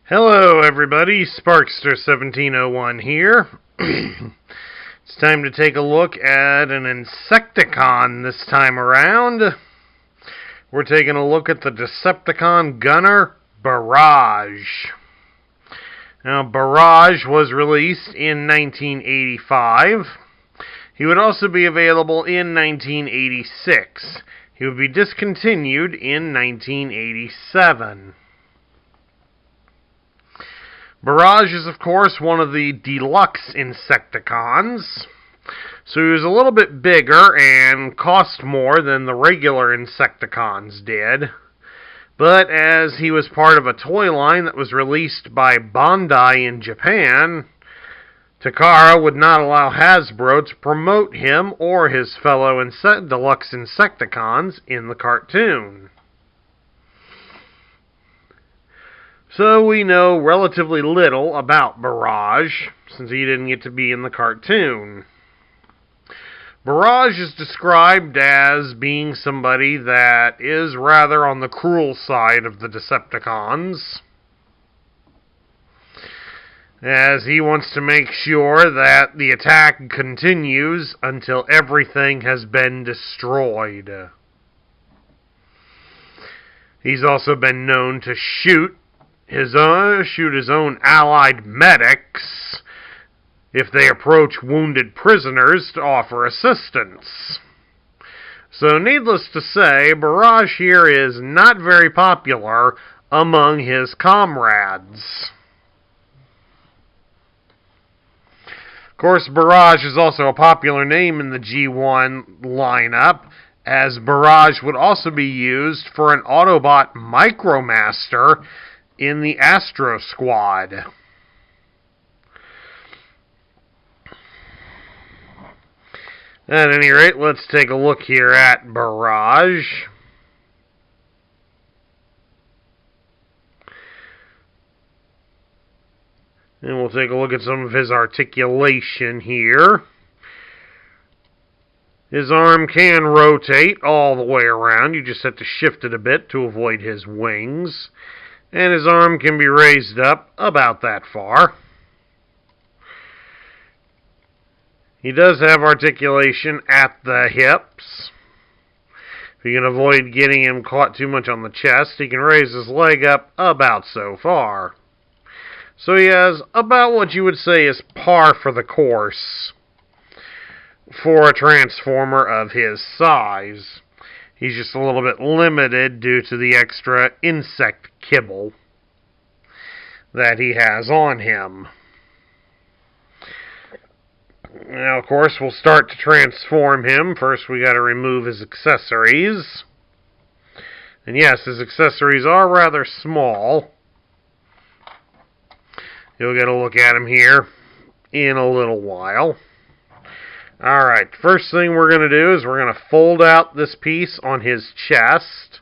Hello everybody, Sparkster1701 here. It's time to take a look at an Insecticon this time around. We're taking a look at the Decepticon Gunner Barrage. Now, Barrage was released in 1985. He would also be available in 1986. He would be discontinued in 1987. Barrage is, of course, one of the deluxe Insecticons, so he was a little bit bigger and cost more than the regular Insecticons did. But as he was part of a toy line that was released by Bandai in Japan, Takara would not allow Hasbro to promote him or his fellow deluxe Insecticons in the cartoon. So we know relatively little about Barrage, since he didn't get to be in the cartoon. Barrage is described as being somebody that is rather on the cruel side of the Decepticons, as he wants to make sure that the attack continues until everything has been destroyed. He's also been known to shoot his own allied medics if they approach wounded prisoners to offer assistance. So needless to say, Barrage here is not very popular among his comrades. Of course, Barrage is also a popular name in the G1 lineup, as Barrage would also be used for an Autobot Micromaster in the Astro Squad. At any rate, let's take a look here at Barrage. And we'll take a look at some of his articulation here. His arm can rotate all the way around. You just have to shift it a bit to avoid his wings. And his arm can be raised up about that far. He does have articulation at the hips. If you can avoid getting him caught too much on the chest, he can raise his leg up about so far. So he has about what you would say is par for the course for a Transformer of his size. He's just a little bit limited due to the extra insect kibble that he has on him. Now, of course, we'll start to transform him. First, we got to remove his accessories. And yes, his accessories are rather small. You'll get a look at him here in a little while. Alright, first thing we're going to do is we're going to fold out this piece on his chest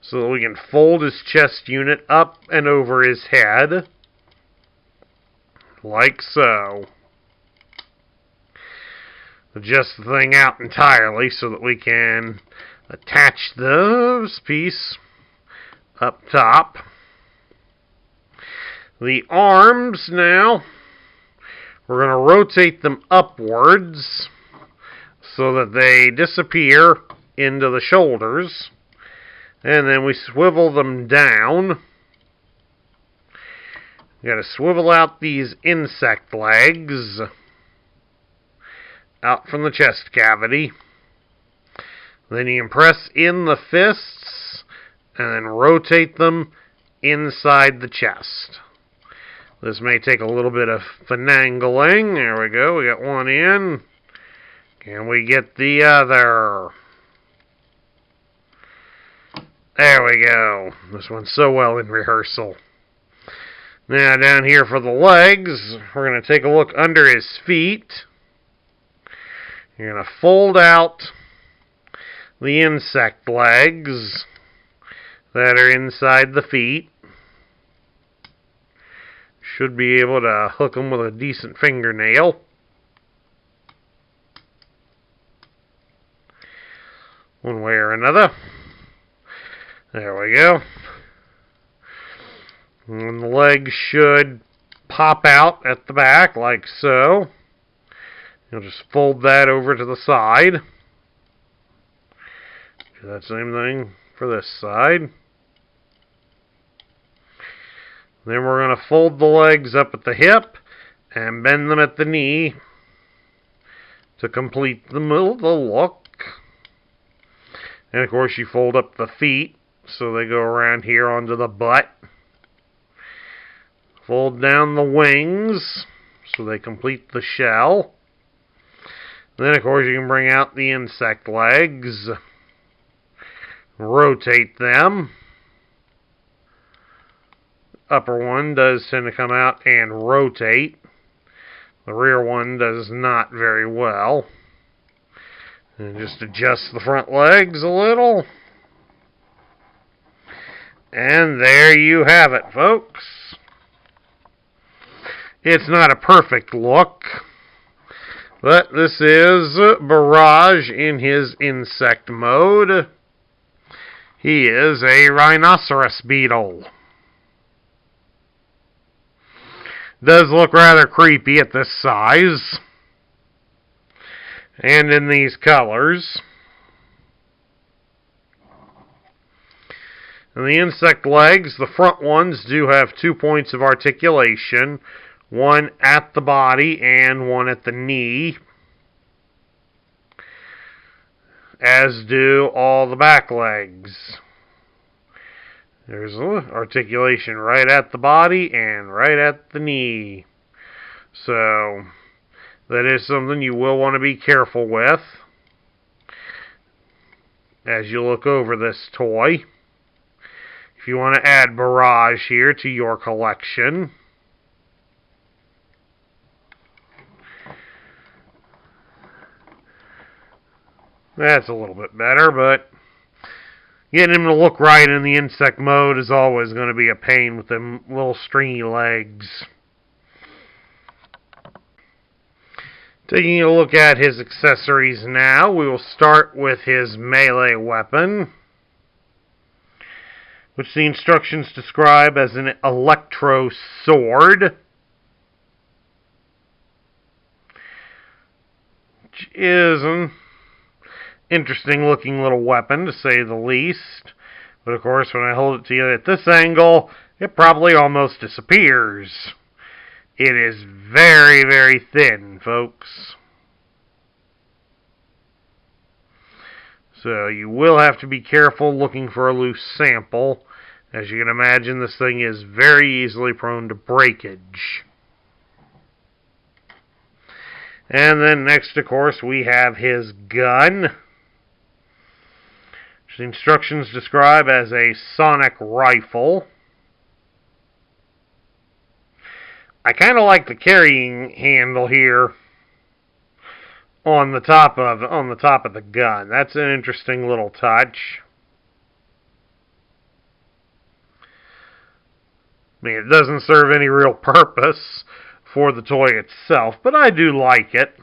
so that we can fold his chest unit up and over his head, like so. Adjust the thing out entirely so that we can attach this piece up top. The arms now, we're going to rotate them upwards so that they disappear into the shoulders. And then we swivel them down. You got to swivel out these insect legs out from the chest cavity. Then you can press in the fists and then rotate them inside the chest. This may take a little bit of finagling. There we go. We got one in. Can we get the other? There we go. This went so well in rehearsal. Now down here for the legs, we're going to take a look under his feet. You're going to fold out the insect legs that are inside the feet. Should be able to hook them with a decent fingernail. One way or another. There we go. And the legs should pop out at the back like so. You'll just fold that over to the side. Do that same thing for this side. Then we're going to fold the legs up at the hip and bend them at the knee to complete the look. And of course you fold up the feet so they go around here onto the butt. Fold down the wings so they complete the shell. Then of course you can bring out the insect legs. Rotate them. Upper one does tend to come out and rotate. The rear one does not very well. And just adjust the front legs a little. And there you have it, folks. It's not a perfect look, but this is Barrage in his insect mode. He is a rhinoceros beetle. Does look rather creepy at this size and in these colors. And the insect legs, the front ones do have 2 points of articulation, one at the body and one at the knee, as do all the back legs. There's articulation right at the body and right at the knee. So that is something you will want to be careful with as you look over this toy. If you want to add Barrage here to your collection. That's a little bit better, but getting him to look right in the insect mode is always going to be a pain with them little stringy legs. Taking a look at his accessories now, we will start with his melee weapon, which the instructions describe as an electro sword, which is an interesting looking little weapon, to say the least. But of course, when I hold it to you at this angle, it probably almost disappears. It is very, very thin, folks. So you will have to be careful looking for a loose sample. As you can imagine, this thing is very easily prone to breakage. And then next, of course, we have his gun, which the instructions describe as a sonic rifle. I kind of like the carrying handle here on the top of the gun. That's an interesting little touch. I mean, it doesn't serve any real purpose for the toy itself, but I do like it.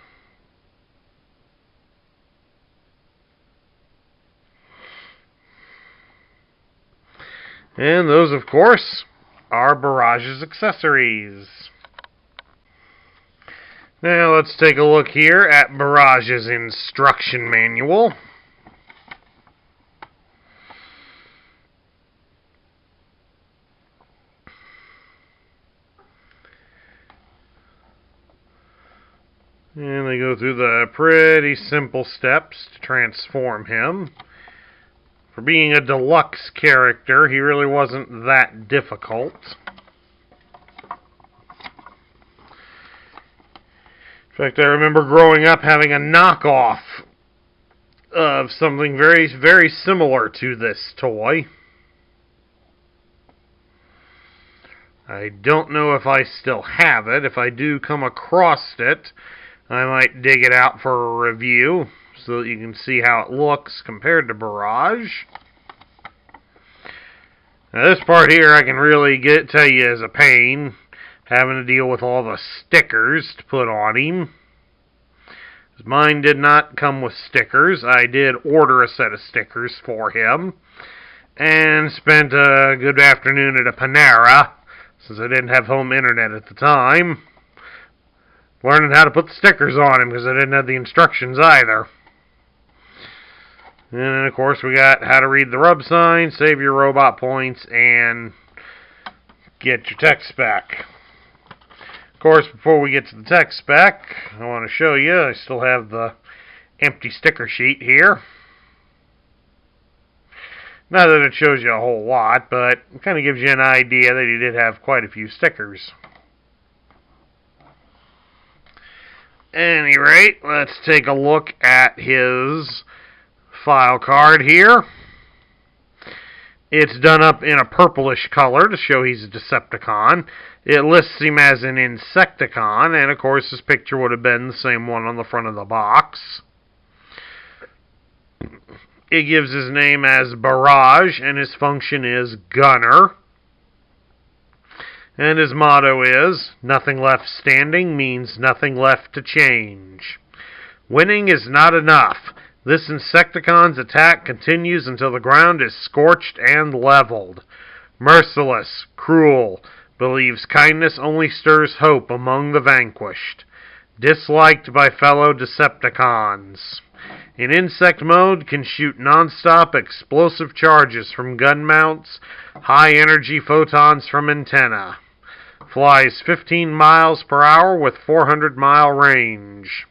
And those, of course, are Barrage's accessories. Now let's take a look here at Barrage's instruction manual. And they go through the pretty simple steps to transform him. For being a deluxe character, he really wasn't that difficult. In fact, I remember growing up having a knockoff of something very, very similar to this toy. I don't know if I still have it. If I do come across it, I might dig it out for a review so that you can see how it looks compared to Barrage. Now this part here I can really tell you is a pain, having to deal with all the stickers to put on him. Mine did not come with stickers. I did order a set of stickers for him and spent a good afternoon at a Panera since I didn't have home internet at the time. Learning how to put the stickers on him because I didn't have the instructions either. And then, of course, we got how to read the rub sign, save your robot points, and get your tech spec. Of course, before we get to the tech spec, I want to show you, I still have the empty sticker sheet here. Not that it shows you a whole lot, but it kind of gives you an idea that he did have quite a few stickers. At any rate, let's take a look at his file card here. It's done up in a purplish color to show he's a Decepticon. It lists him as an Insecticon, and of course his picture would have been the same one on the front of the box. It gives his name as Barrage, and his function is Gunner. And his motto is, nothing left standing means nothing left to change. Winning is not enough. This Insecticon's attack continues until the ground is scorched and leveled. Merciless, cruel, believes kindness only stirs hope among the vanquished. Disliked by fellow Decepticons. In insect mode, can shoot non-stop explosive charges from gun mounts, high-energy photons from antenna. Flies 15 miles per hour with 400-mile range.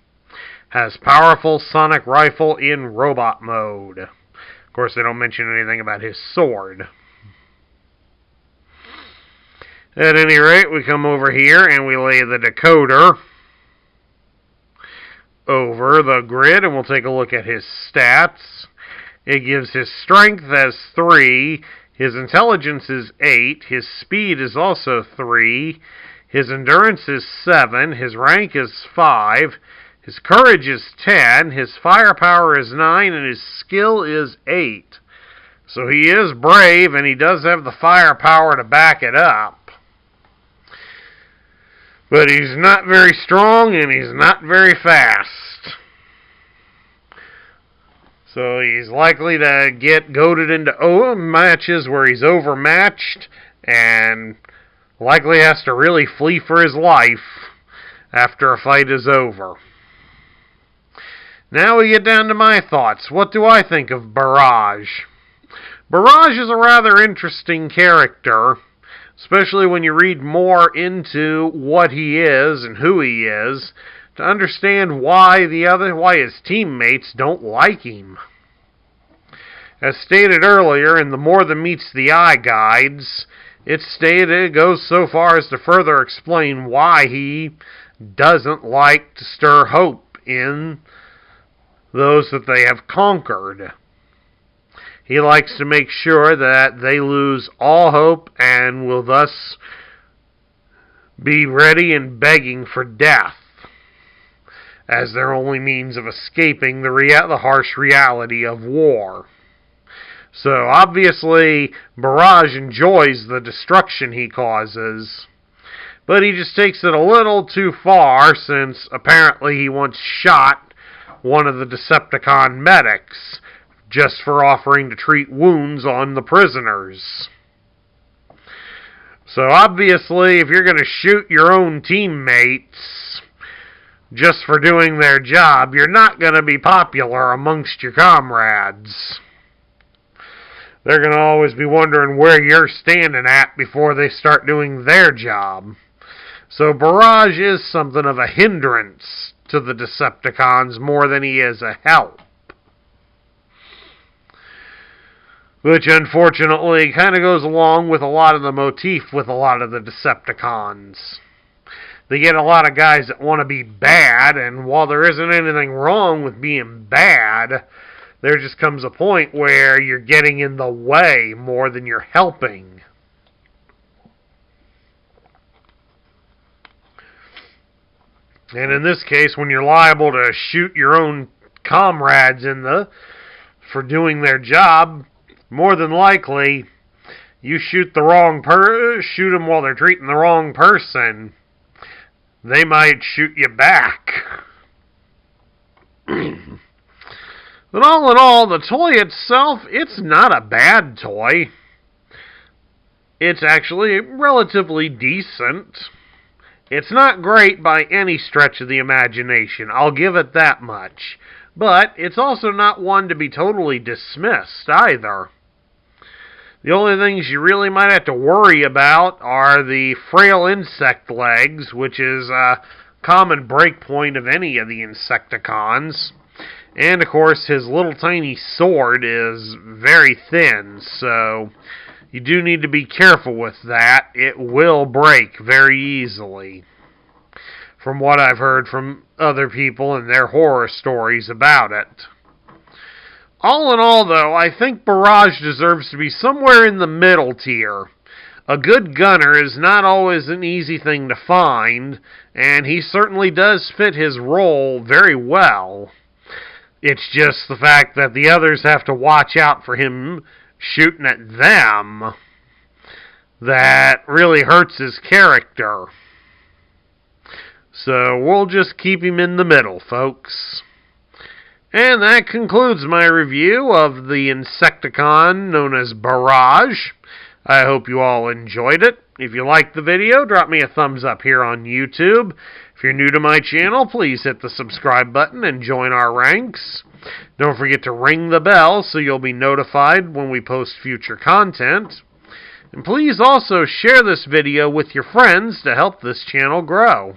Has powerful sonic rifle in robot mode. Of course, they don't mention anything about his sword. At any rate, we come over here and we lay the decoder over the grid, and we'll take a look at his stats. It gives his strength as 3, his intelligence is 8, his speed is also 3, his endurance is 7, his rank is 5, his courage is 10, his firepower is 9, and his skill is 8. So he is brave, and he does have the firepower to back it up. But he's not very strong, and he's not very fast. So he's likely to get goaded into matches where he's overmatched, and likely has to really flee for his life after a fight is over. Now we get down to my thoughts. What do I think of Barrage? Barrage is a rather interesting character, especially when you read more into what he is and who he is, to understand why his teammates don't like him. As stated earlier in the More Than Meets the Eye guides, it goes so far as to further explain why he doesn't like to stir hope in those that they have conquered. He likes to make sure that they lose all hope and will thus be ready and begging for death as their only means of escaping the harsh reality of war. So obviously Barrage enjoys the destruction he causes, but he just takes it a little too far, since apparently he once shot one of the Decepticon medics just for offering to treat wounds on the prisoners. So obviously, if you're going to shoot your own teammates just for doing their job, you're not going to be popular amongst your comrades. They're going to always be wondering where you're standing at before they start doing their job. So Barrage is something of a hindrance to the Decepticons more than he is a help. Which unfortunately kind of goes along with a lot of the motif with a lot of the Decepticons. They get a lot of guys that want to be bad, and while there isn't anything wrong with being bad, there just comes a point where you're getting in the way more than you're helping. And in this case, when you're liable to shoot your own comrades for doing their job, more than likely, you shoot them while they're treating the wrong person, they might shoot you back. But all in all, the toy itself, it's not a bad toy. It's actually relatively decent. It's not great by any stretch of the imagination, I'll give it that much. But it's also not one to be totally dismissed either. The only things you really might have to worry about are the frail insect legs, which is a common breakpoint of any of the Insecticons. And, of course, his little tiny sword is very thin, so you do need to be careful with that. It will break very easily, from what I've heard from other people and their horror stories about it. All in all, though, I think Barrage deserves to be somewhere in the middle tier. A good gunner is not always an easy thing to find, and he certainly does fit his role very well. It's just the fact that the others have to watch out for him shooting at them that really hurts his character. So we'll just keep him in the middle, folks. And that concludes my review of the Insecticon known as Barrage. I hope you all enjoyed it. If you liked the video, drop me a thumbs up here on YouTube. If you're new to my channel, please hit the subscribe button and join our ranks. Don't forget to ring the bell so you'll be notified when we post future content. And please also share this video with your friends to help this channel grow.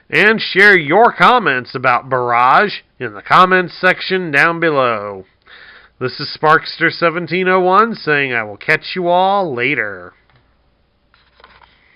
And share your comments about Barrage in the comments section down below. This is Sparkster1701 saying I will catch you all later.